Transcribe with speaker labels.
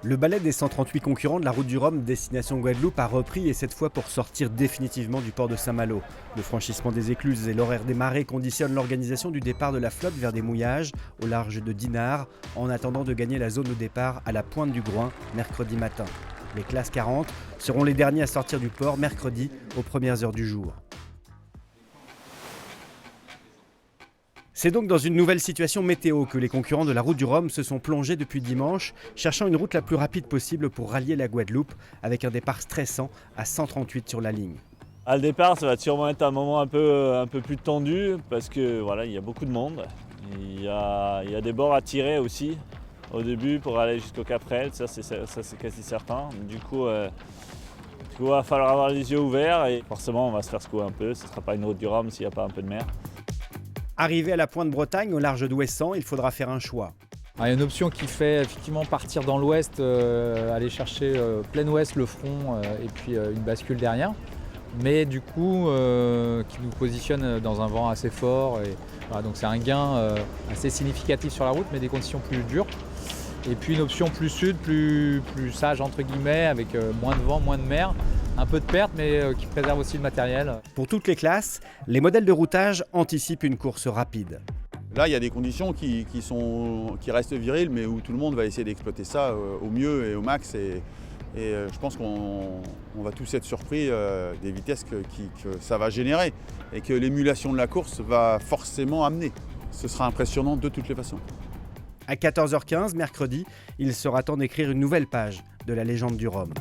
Speaker 1: Le ballet des 138 concurrents de la route du Rhum destination Guadeloupe a repris et cette fois pour sortir définitivement du port de Saint-Malo. Le franchissement des écluses et l'horaire des marées conditionnent l'organisation du départ de la flotte vers des mouillages au large de Dinard en attendant de gagner la zone au départ à la pointe du Groin mercredi matin. Les classes 40 seront les derniers à sortir du port mercredi aux premières heures du jour. C'est donc dans une nouvelle situation météo que les concurrents de la route du Rhum se sont plongés depuis dimanche, cherchant une route la plus rapide possible pour rallier la Guadeloupe, avec un départ stressant à 138 sur la ligne.
Speaker 2: À le départ, ça va sûrement être un moment un peu plus tendu parce que voilà, il y a beaucoup de monde. Il y a des bords à tirer aussi au début pour aller jusqu'au Cap-Rail, ça c'est quasi certain. Du coup, il va falloir avoir les yeux ouverts et forcément on va se faire secouer un peu. Ce ne sera pas une route du Rhum s'il n'y a pas un peu de mer.
Speaker 1: Arrivé à la pointe Bretagne, au large d'Ouessant, il faudra faire un choix.
Speaker 3: Il y a une option qui fait effectivement partir dans l'ouest, aller chercher plein ouest le front et puis une bascule derrière. Mais du coup, qui nous positionne dans un vent assez fort. Et, voilà, donc c'est un gain assez significatif sur la route, mais des conditions plus dures. Et puis une option plus sud, plus sage entre guillemets, avec moins de vent, moins de mer. Un peu de perte, mais qui préserve aussi le matériel.
Speaker 1: Pour toutes les classes, les modèles de routage anticipent une course rapide.
Speaker 4: Là, il y a des conditions qui restent viriles, mais où tout le monde va essayer d'exploiter ça au mieux et au max. Et je pense qu'on va tous être surpris des vitesses que ça va générer et que l'émulation de la course va forcément amener. Ce sera impressionnant de toutes les façons.
Speaker 1: À 14h15 mercredi, il sera temps d'écrire une nouvelle page de la légende du Rhum.